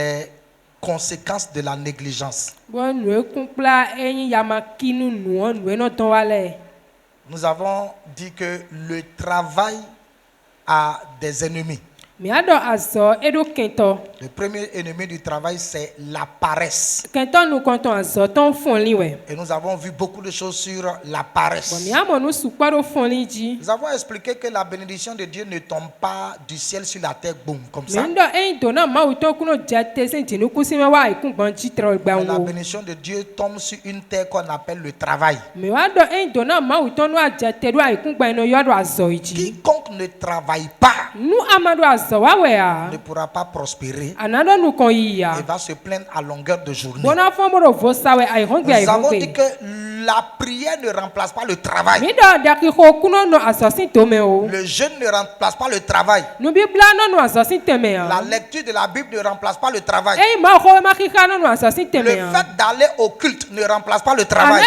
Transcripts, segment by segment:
les conséquences de la négligence. Nous avons dit que le travail a des ennemis. Le premier ennemi du travail, c'est la paresse. Et nous avons vu beaucoup de choses sur la paresse. Nous avons expliqué que la bénédiction de Dieu ne tombe pas du ciel sur la terre, boum, comme ça. Mais la bénédiction de Dieu tombe sur une terre qu'on appelle le travail. Quiconque ne travaille pas ne pourra pas prospérer et va se plaindre à longueur de journée. Nous avons dit que la prière ne remplace pas le travail. Le jeûne ne remplace pas le travail. La lecture de la Bible ne remplace pas le travail. Le fait d'aller au culte ne remplace pas le travail.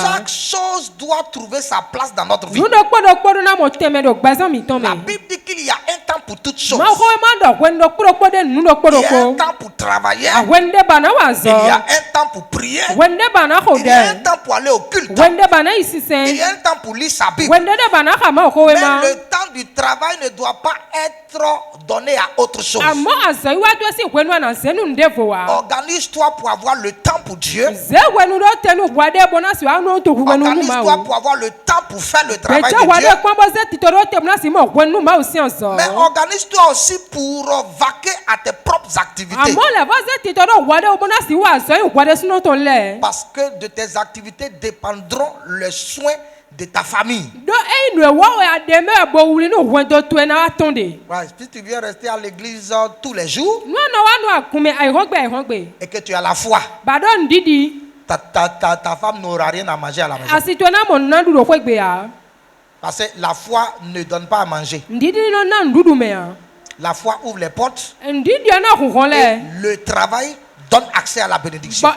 Chaque chose doit trouver sa place dans notre vie. La Bible dit qu'il y a un temps pour toutes choses. Il y a un temps pour travailler. Il y a un temps pour prier. Il y a un temps pour aller au culte. Il y a un temps pour lire sa Bible. Mais le temps du travail ne doit pas être donné à autre chose. Organise-toi pour avoir le temps pour Dieu. Organise-toi pour avoir le temps pour faire le travail de Dieu. Mais organise-toi aussi pour vaquer à tes propres activités. Parce que de tes activités dépendront les soins de ta famille. Si tu viens rester à l'église tous les jours et que tu as la foi, ta femme n'aura rien à manger à la maison. Parce que la foi ne donne pas à manger. La foi ouvre les portes et le travail donne accès à la bénédiction.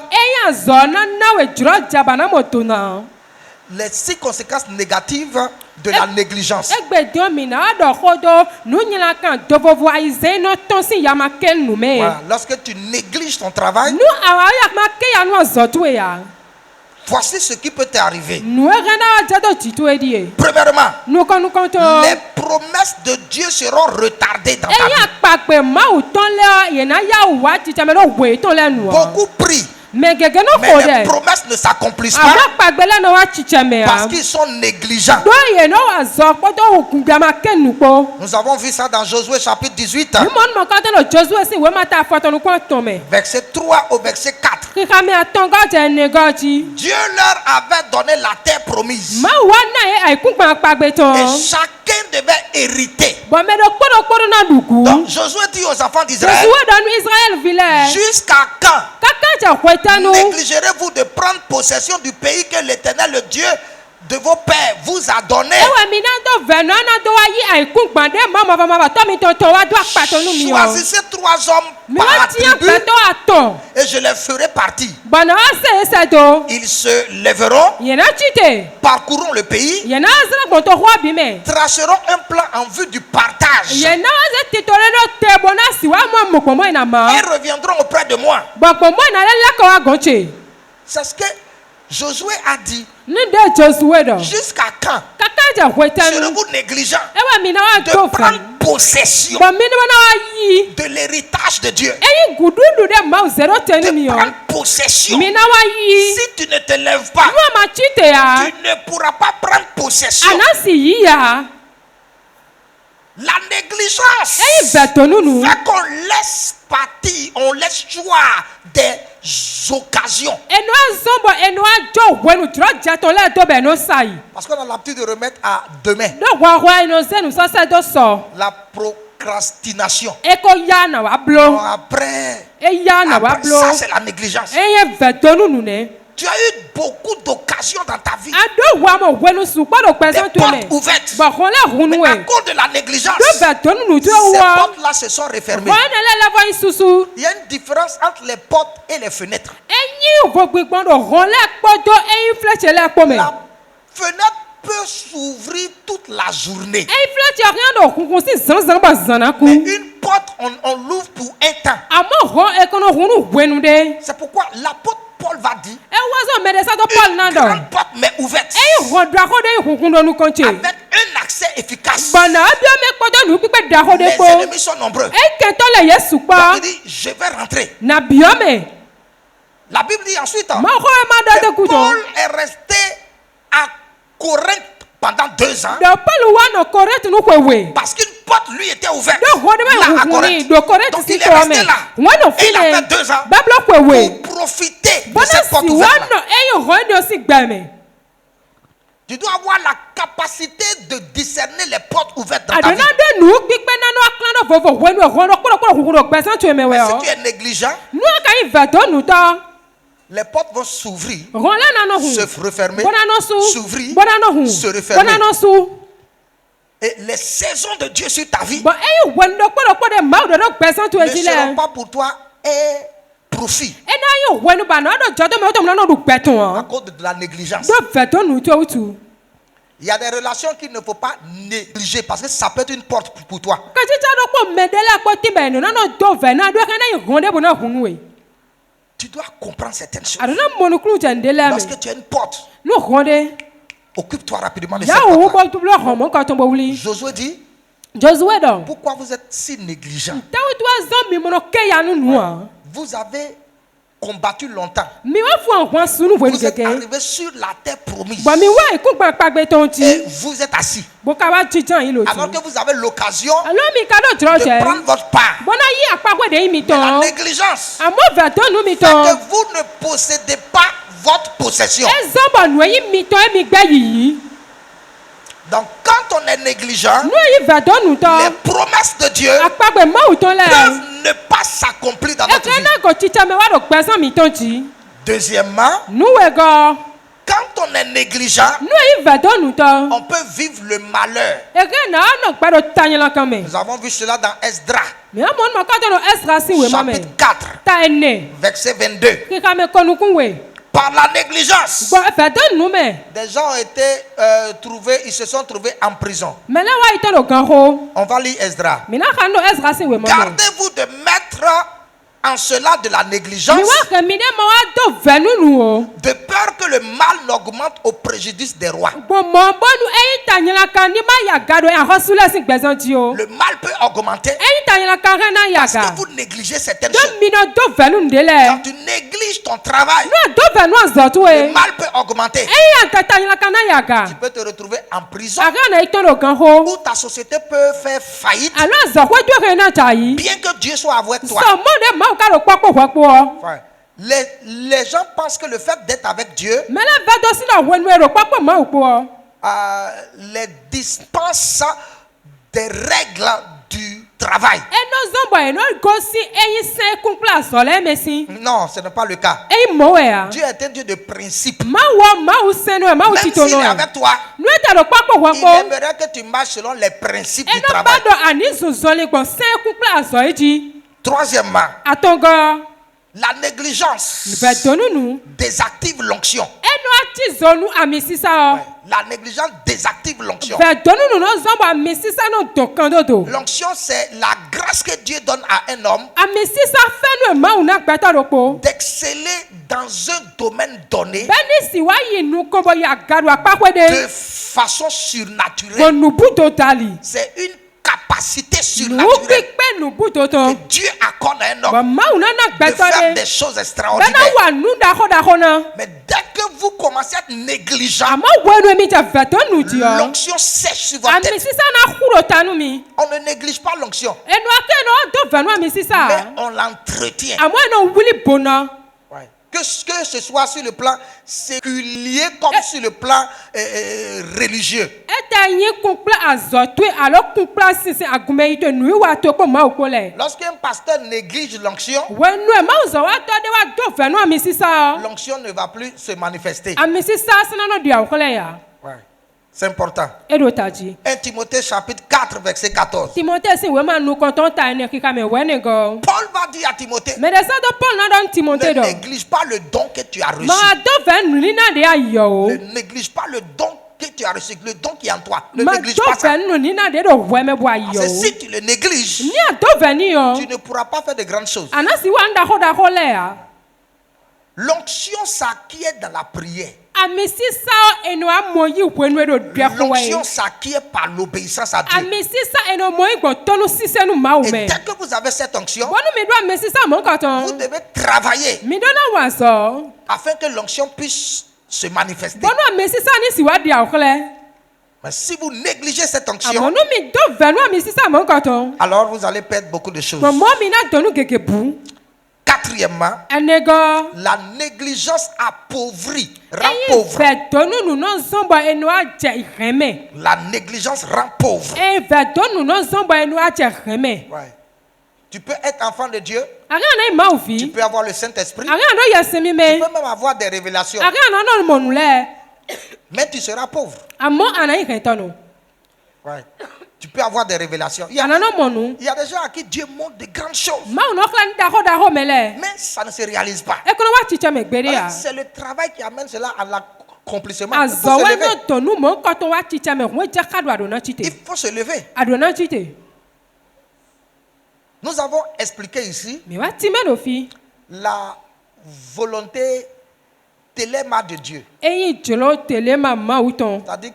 Les 6 conséquences négatives de la négligence. Voilà. Lorsque tu négliges ton travail, voici ce qui peut t'arriver. Premièrement, les promesses de Dieu seront retardées dans ta vie. Beaucoup prient, mais les promesses ne s'accomplissent pas parce qu'ils sont négligents. Nous avons vu ça dans Josué chapitre 18, verset 3 au verset 4. Dieu leur avait donné la terre promise et chacun devait hériter. Donc Josué dit aux enfants d'Israël, jusqu'à quand négligerez-vous de prendre possession du pays que l'Éternel, le Dieu de vos pères, vous a donné? Choisissez 3 hommes par tribu et je les ferai partir. Ils se lèveront, parcourront le pays, traceront un plan en vue du partage et reviendront auprès de moi. C'est ce que Josué a dit. Jusqu'à quand serez-vous négligents de prendre possession de l'héritage de Dieu, de prendre possession? Si tu ne te lèves pas, tu ne pourras pas prendre possession. La négligence fait qu'on laisse partir, on laisse choir des occasions. Parce qu'on a l'habitude de remettre à demain. La procrastination. Après, ça c'est la négligence. Tu as eu beaucoup d'occasions dans ta vie. Des portes ouvertes. Mais à cause de la négligence, ces portes-là se sont refermées. Il y a une différence entre les portes et les fenêtres. La fenêtre peut s'ouvrir toute la journée. Mais une porte, on l'ouvre pour un temps. C'est pourquoi l'apôtre Paul va dire une grande porte mais ouverte avec un accès efficace. Les ennemis sont nombreux. Donc il dit, je vais rentrer. La Bible dit ensuite que Paul est resté à Corinthe pendant 2 ans parce qu'une porte lui était ouverte là à Corinthe. Donc il est resté là et il a fait 2 ans pour profiter de cette porte ouverte là. Tu dois avoir la capacité de discerner les portes ouvertes dans ta vie. Mais si tu es négligent, les portes vont s'ouvrir, se refermer, s'ouvrir, se refermer. Et les saisons de Dieu sur ta vie ne seront pas pour toi un profit à cause de la négligence. Il y a des relations qu'il ne faut pas négliger parce que ça peut être une porte pour toi. Tu dois comprendre certaines choses. Lorsque tu as une porte, occupe-toi rapidement de cette porte. Josué dit, pourquoi vous êtes si négligents? Vous avez combattu longtemps. Vous êtes arrivé sur la terre promise. Et vous êtes assis. Alors que vous avez l'occasion de prendre votre part. Mais la négligence fait que vous ne possédez pas votre possession. Donc quand on est négligent, les promesses de Dieu peuvent ne pas s'accomplir dans notre vie. Deuxièmement, quand on est négligent, on peut vivre le malheur. Nous avons vu cela dans Esdra, chapitre 4, verset 22. Par la négligence, des gens ont été trouvés, ils se sont trouvés en prison. On va lire Esdra. Gardez-vous de mettre en cela de la négligence, de peur que le mal n'augmente au préjudice des rois. Le mal peut augmenter parce que vous négligez certaines choses. Quand tu négliges ton travail, le mal peut augmenter. Tu peux te retrouver en prison ou ta société peut faire faillite, bien que Dieu soit avec toi. Les gens pensent que le fait d'être avec Dieu les dispense des règles du travail. Non, ce n'est pas le cas. Dieu est un Dieu de principe. Même s'il est avec toi, il aimerait que tu marches selon les principes du travail. Troisièmement, la négligence désactive l'onction. La négligence désactive l'onction. L'onction, c'est la grâce que Dieu donne à un homme d'exceller dans un domaine donné de façon surnaturelle. C'est une capacité surnaturelle que Dieu accorde à un homme de faire des choses extraordinaires. Mais dès que vous commencez à être négligent, l'onction sèche sur votre tête. On ne néglige pas l'onction, mais on l'entretient. Que ce soit sur le plan séculier comme sur le plan religieux. Lorsqu'un pasteur néglige l'onction, l'onction ne va plus se manifester. C'est important. 1 Timothée chapitre 4 verset 14. Paul va dire à Timothée, ne néglige pas le don que tu as reçu. Ne néglige pas le don que tu as reçu le don qui est en toi, ne néglige pas ça. Parce que si tu le négliges, tu ne pourras pas faire de grandes choses. L'onction s'acquiert dans la prière. L'onction s'acquiert par l'obéissance à Dieu. Et dès que vous avez cette onction, vous devez travailler afin que l'onction puisse se manifester. Mais si vous négligez cette onction, alors vous allez perdre beaucoup de choses. Quatrièmement, la négligence appauvrit, rend pauvre. La négligence rend pauvre. Ouais. Tu peux être enfant de Dieu. Tu peux avoir le Saint-Esprit. Tu peux même avoir des révélations. Mais tu seras pauvre. Ouais. Tu peux avoir des révélations. Il y a des gens à qui Dieu montre de grandes choses. Mais ça ne se réalise pas. C'est le travail qui amène cela à l'accomplissement. Il faut se lever. Nous avons expliqué ici la volonté téléma de Dieu. C'est-à-dire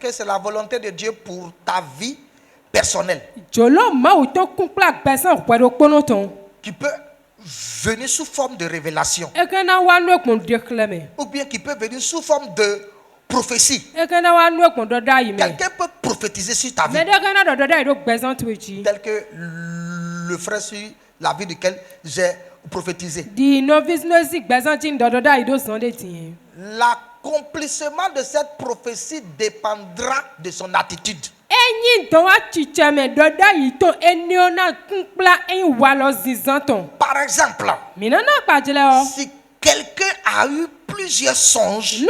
que c'est la volonté de Dieu pour ta vie personnelle. Qui peut venir sous forme de révélation. Ou bien qui peut venir sous forme de prophétie. Quelqu'un peut prophétiser sur ta vie. Tel que le frère sur la vie duquel j'ai prophétisé. L'accomplissement de cette prophétie dépendra de son attitude. Par exemple, si quelqu'un a eu plusieurs songes dans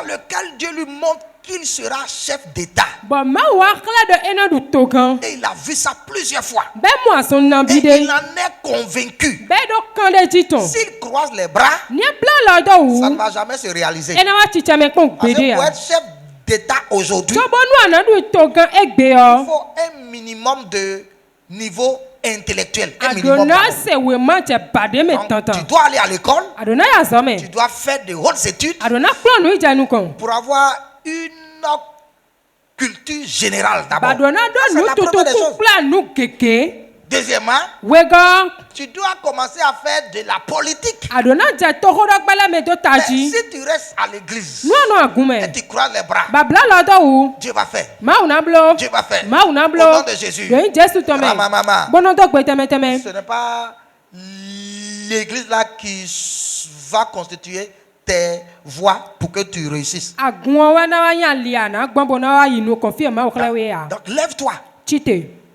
lequel Dieu lui montre qu'il sera chef d'État, et il a vu ça plusieurs fois, et il en est convaincu, s'il croise les bras, ça ne va jamais se réaliser. Parce que pour être chef d'État aujourd'hui, il faut un minimum de niveau intellectuel. Un minimum. Donc, tu dois aller à l'école, tu dois faire de hautes études pour avoir une culture générale d'abord. C'est la première des choses. Deuxièmement, tu dois commencer à faire de la politique. Mais si tu restes à l'église et tu croises les bras, Dieu va faire. Dieu va faire. Au nom de Jésus. Ce n'est pas l'église là qui va constituer tes voies pour que tu réussisses. Donc lève-toi.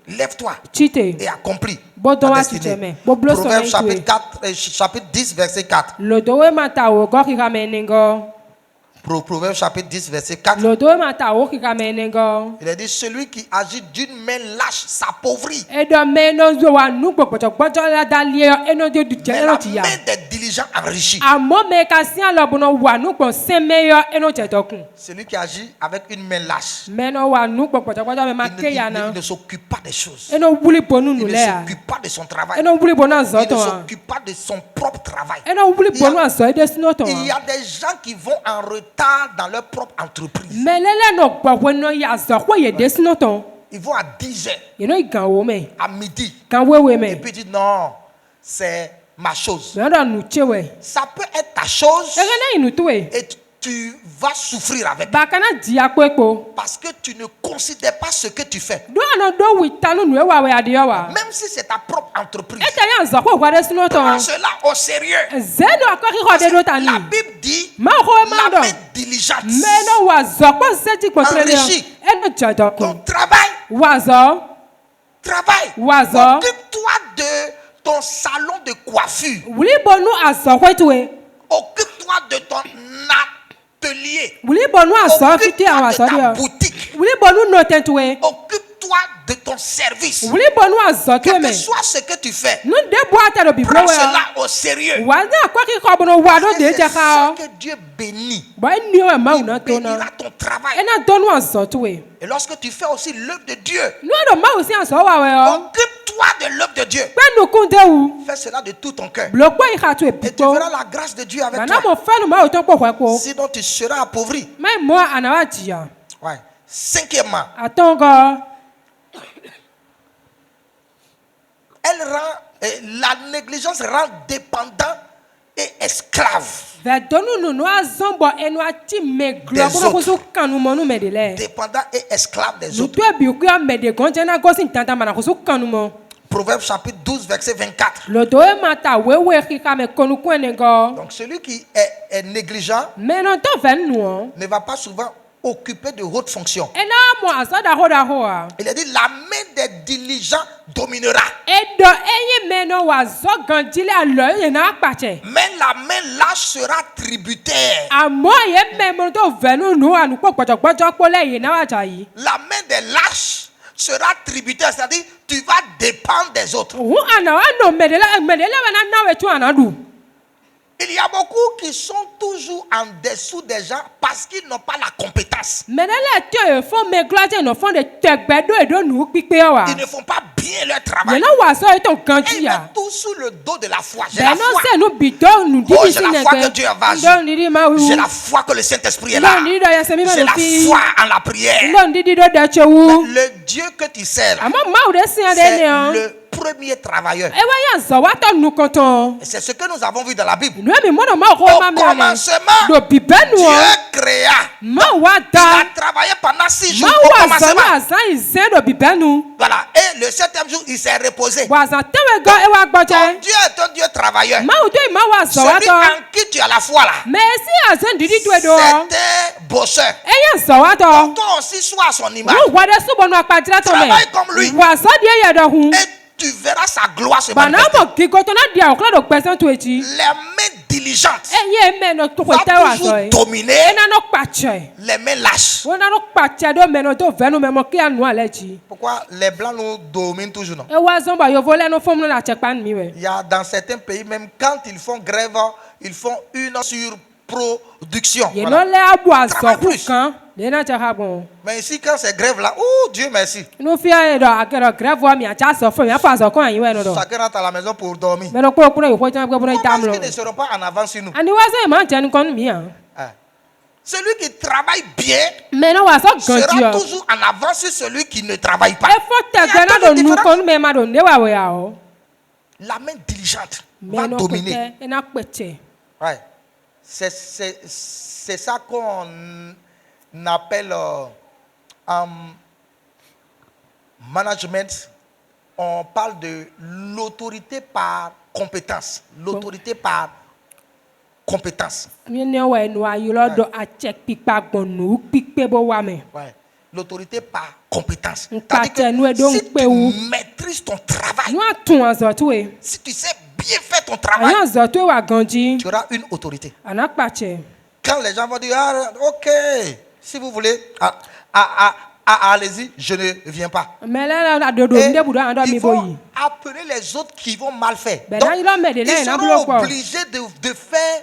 Lève-toi et accomplis ta destinée. Proverbe chapitre 10, verset 4. Proverbe chapitre 10, verset 4. Il a dit, celui qui agit d'une main lâche s'appauvrit. Mais la main des diligents enrichit. Celui qui agit avec une main lâche, il ne s'occupe pas des choses. Il ne s'occupe pas de son travail. Il ne s'occupe pas de son propre travail. Il y a des gens qui vont en retard dans leur propre entreprise. Ils vont à 10 heures, à midi, et puis ils disent non, c'est ma chose. Ça peut être ta chose et tu vas souffrir avec. Parce que tu ne considères pas ce que tu fais. Même si c'est ta propre entreprise. Prends cela au sérieux. Parce que la Bible dit la main diligente enrichit. Donc travaille. Occupe-toi de ton salon de coiffure. Occupe-toi de ton atelier. Occupe-toi de ta boutique. Occupe-toi Occupe-toi de ton service. Quel que soit ce que tu fais, prends cela au sérieux. Et c'est ça que Dieu bénit. Il bénira ton travail. Et lorsque tu fais aussi l'œuvre de Dieu, occupe-toi de l'œuvre de Dieu. Fais cela de tout ton cœur. Et tu verras la grâce de Dieu avec toi. Sinon tu seras appauvri. Ouais. Cinquièmement, la négligence rend dépendant et esclave. Dépendant et esclave des autres. Proverbe chapitre 12, verset 24. Donc celui qui est négligent ne va pas souvent occuper de hautes fonctions. Il a dit la main des diligents dominera. Mais la main lâche sera tributaire. La main des lâches sera tributaire, c'est-à-dire tu vas dépendre des autres. Il y a beaucoup qui sont toujours en dessous des gens parce qu'ils n'ont pas la compétence. Ils ne font pas bien leur travail. Ils mettent tout sous le dos de la foi. J'ai la foi. Oh, j'ai la foi que Dieu va agir. J'ai la foi que le Saint-Esprit est là. J'ai la foi en la prière. Mais le Dieu que tu sers, c'est le premier travailleur. Et c'est ce que nous avons vu dans la Bible. Au commencement, Dieu créa. Il a travaillé pendant 6 jours au commencement. Voilà. Et le 7e jour, il s'est reposé. Ton Dieu est un Dieu travailleur. Celui en qui tu as la foi là, c'est un bosseur. Donc toi aussi, sois à son image. Travaille comme lui. Et tu verras sa gloire se manifester. Les mains diligentes vont toujours dominer les mains lâches. Pourquoi les blancs nous dominent toujours, non? Il y a dans certains pays, même quand ils font grève, ils font une surproduction. Voilà. Travaille plus. Mais ici, quand c'est grève là, oh Dieu merci. Chacun rentre à la maison pour dormir. Comment est-ce qu'ils ne seront pas en avance sur nous? Celui qui travaille bien sera toujours en avance sur celui qui ne travaille pas. La main diligente va dominer. Ouais. C'est ça qu'on appelle management. On parle de l'autorité par compétence. L'autorité par compétence. Ouais. L'autorité par compétence. C'est-à-dire que si tu maîtrises ton travail, si tu sais bien faire ton travail, tu auras une autorité. Quand les gens vont dire, ah, ok, si vous voulez, allez-y, je ne viens pas. Et il faut appeler les autres qui vont mal faire. Donc, ils seront obligés de faire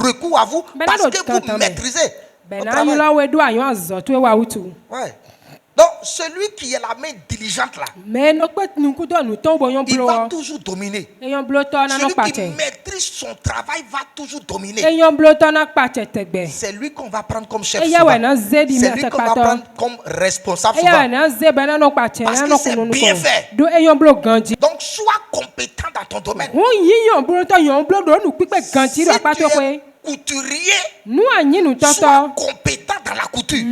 recours à vous parce que vous maîtrisez votre travail. Ouais. Donc, celui qui est la main diligente là, il va toujours dominer. Celui qui maîtrise son travail va toujours dominer. C'est lui qu'on va prendre comme chef souvent. C'est lui qu'on va prendre comme responsable souvent. Parce qu'il sait bien faire. Donc, sois compétent dans ton domaine. Si tu es couturier, sois compétent dans la couture.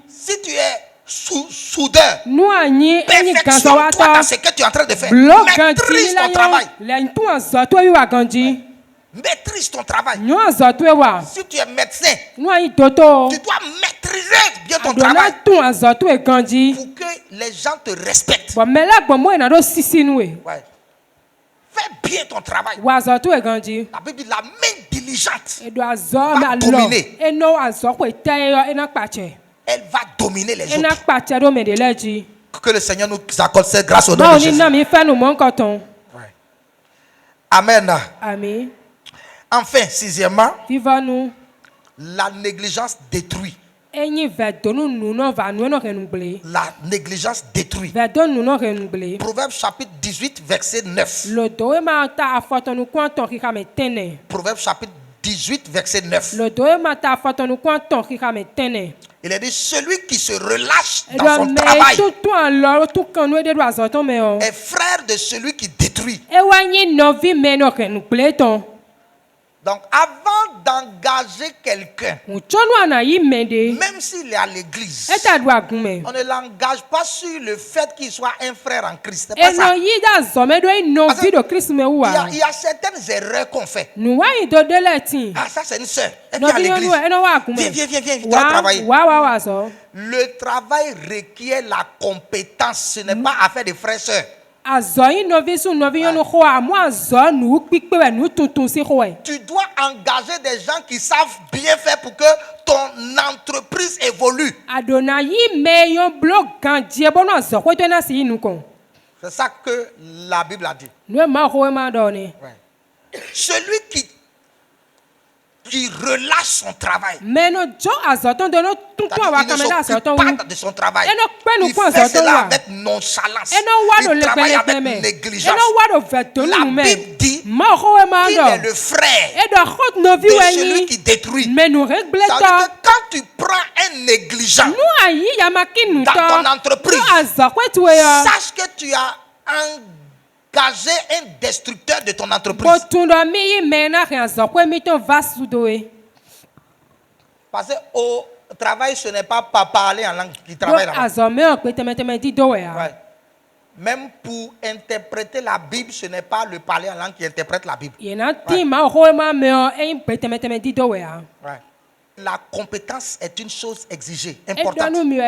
Si tu es soudeur, perfectionne-toi dans ce que tu es en train de faire. Maîtrise ton travail. Maîtrise ton travail. Si tu es médecin, tu dois maîtriser bien ton travail pour que les gens te respectent. Ouais. Fais bien ton travail. La Bible dit la main diligente va dominer. elle va dominer les autres. Que le Seigneur nous accorde cette grâce au nom de Jésus. Amen. Amen. Enfin, sixièmement, la négligence détruit. La négligence détruit. Proverbe chapitre 18, verset 9. Proverbe chapitre 18, verset 9. Il a dit, celui qui se relâche dans son travail est frère de celui qui détruit. Donc, avant d'engager quelqu'un, même s'il est à l'église, on ne l'engage pas sur le fait qu'il soit un frère en Christ. C'est pas ça. Il y a certaines erreurs qu'on fait. Ah, ça c'est une sœur. Elle vient à l'église. Viens, tu dois travailler. Le travail requiert la compétence. Ce n'est pas affaire de frères et sœurs. Tu dois engager des gens qui savent bien faire pour que ton entreprise évolue. C'est ça que la Bible a dit. Celui qui relâche son travail. Il ne s'occupe pas de son travail. Il fait cela avec nonchalance. Il travaille avec négligence. La Bible dit qu'il est le frère de celui qui détruit. Ça veut dire que quand tu prends un négligent dans ton entreprise, sache que tu as engagé un destructeur de ton entreprise. Parce qu'au travail, ce n'est pas parler en langue qui travaille là-bas. Même pour interpréter la Bible, ce n'est pas le parler en langue qui interprète la Bible. La compétence est une chose exigée, importante. Celui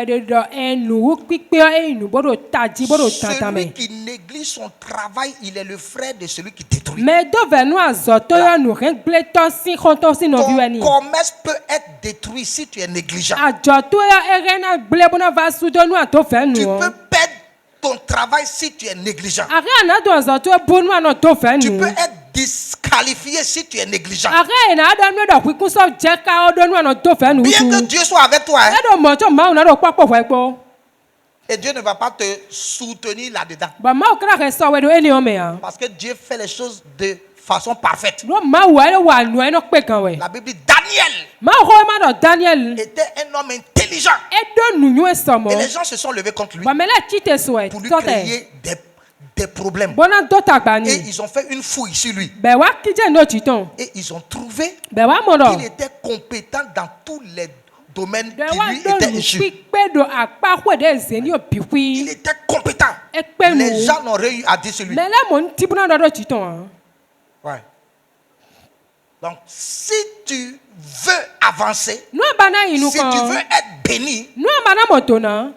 qui néglige son travail, il est le frère de celui qui détruit. Ton commerce peut être détruit si tu es négligent. Tu peux perdre ton travail si tu es négligent. Tu peux être disqualifié si tu es négligent. Bien que Dieu soit avec toi, et Dieu ne va pas te soutenir là-dedans. Parce que Dieu fait les choses de façon parfaite. La Bible dit Daniel était un homme intelligent. Et les gens se sont levés contre lui pour lui créer des problèmes. Et ils ont fait une fouille sur lui. Et ils ont trouvé qu'il était compétent dans tous les domaines qui lui étaient issus. Il était compétent. Les gens n'auraient eu à dire sur lui. Ouais. Donc, si tu veux avancer, si tu veux être béni,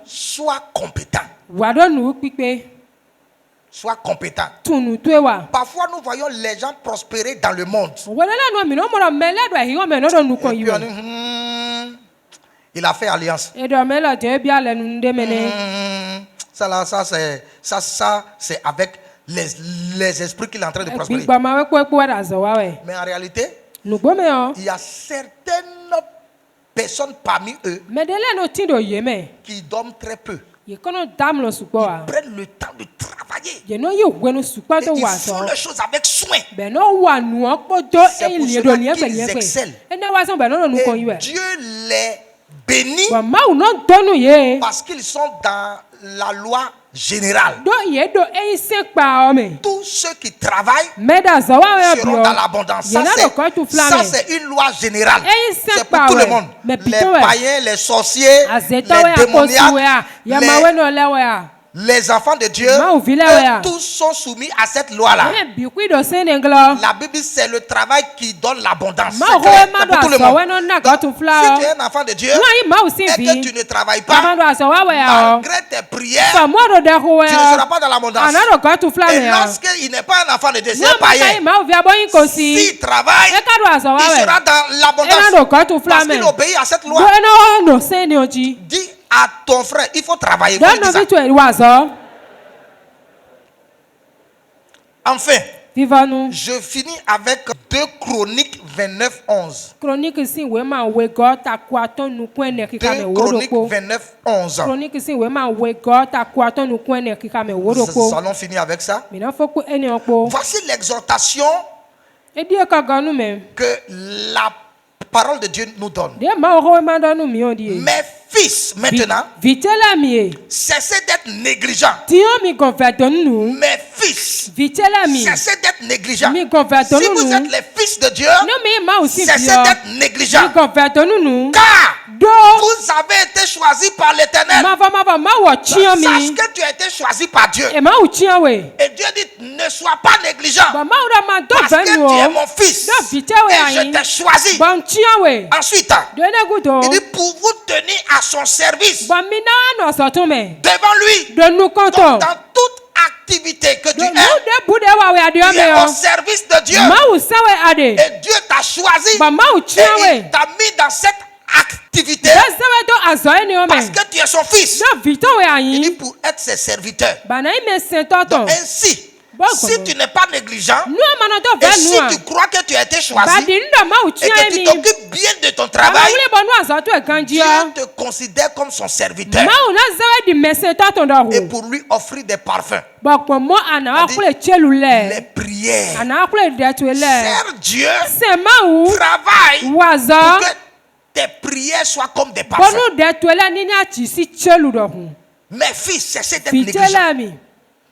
sois compétent. Sois compétent. Parfois, nous voyons les gens prospérer dans le monde. Et puis on dit, il a fait alliance. Ça c'est avec les esprits qu'il est en train de prospérer. Mais en réalité, il y a certaines personnes parmi eux qui dorment très peu. Ils prennent le temps de travailler. Et ils font les choses avec soin. C'est pour cela qu'ils excellent. Et Dieu les bénit parce qu'ils sont dans la loi générale. Tous ceux qui travaillent seront dans l'abondance. Ça, c'est une loi générale. C'est pour tout le monde. Les païens, les sorciers, les démoniaques, les enfants de Dieu, tous sont soumis à cette loi-là. La Bible, c'est le travail qui donne l'abondance. C'est clair, c'est pour tout le monde. Donc, si tu es un enfant de Dieu et que tu ne travailles pas, malgré tes prières, tu ne seras pas dans l'abondance. Et lorsqu'il n'est pas un enfant de Dieu, c'est un païen. S'il travaille, il sera dans l'abondance. Parce qu'il obéit à cette loi. Dis à ton frère, il faut travailler. Enfin, je finis avec 2 Chroniques 29, 11. 2 Chroniques 29, 11. Nous allons finir avec ça. Voici l'exhortation que la parole de Dieu nous donne. Mes fils, maintenant, cessez d'être négligents. Mes fils, cessez d'être négligents. Si vous êtes les fils de Dieu, cessez d'être négligents. Car vous avez été choisis par l'Éternel. Sache que tu as été choisi par Dieu. Et Dieu dit, ne sois pas négligent. Parce que tu es mon fils. Et je t'ai choisi. Ensuite, il dit, pour vous tenir à son service devant lui. Donc, dans toute activité que tu es au service de Dieu. Et Dieu t'a choisi. Et il t'a mis dans cette activité parce que tu es son fils. Il dit pour être ses serviteurs. Donc ainsi, si tu n'es pas négligent et si tu crois que tu as été choisi et que tu t'occupes bien de ton travail, Dieu te considère comme son serviteur et pour lui offrir des parfums. Les prières. Sers Dieu, travaille pour que tes prières soient comme des parfums. Mes fils, cessez d'être négligents.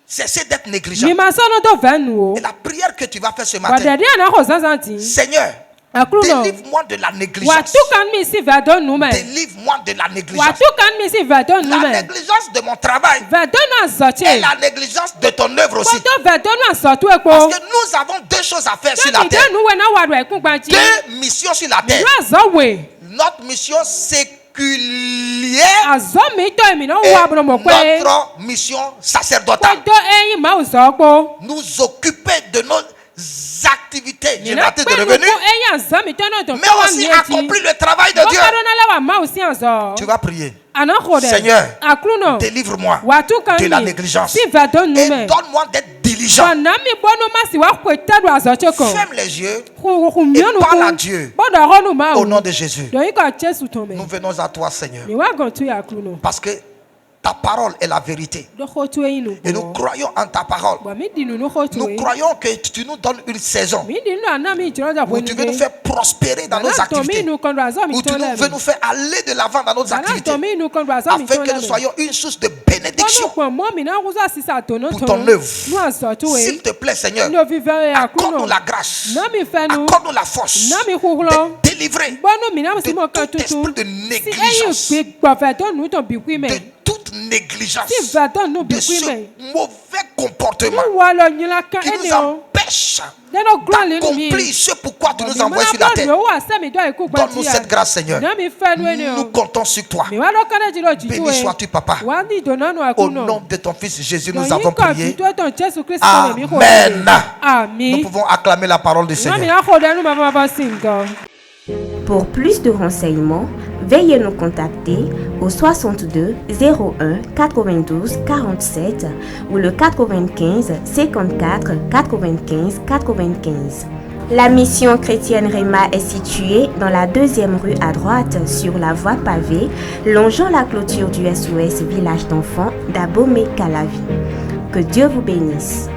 Cessez d'être négligents. Et la prière que tu vas faire ce matin, Seigneur, délivre-moi de la négligence. Délivre-moi de la négligence. La négligence de mon travail et la négligence de ton œuvre aussi. Parce que nous avons 2 choses à faire sur la terre. 2 missions sur la terre. Notre mission séculière et notre mission sacerdotale. Nous occuper de nos activités génératrices de revenus, mais aussi accomplir le travail de Dieu. Tu vas prier. Seigneur, délivre-moi de la négligence et donne-moi d'être diligent. Ferme les yeux et parle à Dieu au nom de Jésus. Nous venons à toi, Seigneur, parce que ta parole est la vérité. Et nous croyons en ta parole. Nous croyons que tu nous donnes une saison où tu veux nous faire prospérer dans nos activités, où tu veux nous faire aller de l'avant dans nos activités, afin que nous soyons une source de bénédiction pour ton œuvre. S'il te plaît, Seigneur, accorde-nous la grâce, accorde-nous la force de délivrer de tout esprit de négligence, de toute négligence, de ce mauvais comportement qui nous empêche d'accomplir ce pourquoi tu nous envoies sur la terre. Donne-nous cette grâce, Seigneur. Nous comptons sur toi. Béni sois-tu, Papa. Au nom de ton Fils Jésus, nous avons prié. Amen. Nous pouvons acclamer la parole du Seigneur. Pour plus de renseignements, veuillez nous contacter au 62 01 92 47 ou le 95 54 95 95. La mission chrétienne Réma est située dans la 2e rue à droite sur la voie pavée, longeant la clôture du SOS Village d'enfants d'Abomey-Calavi. Que Dieu vous bénisse.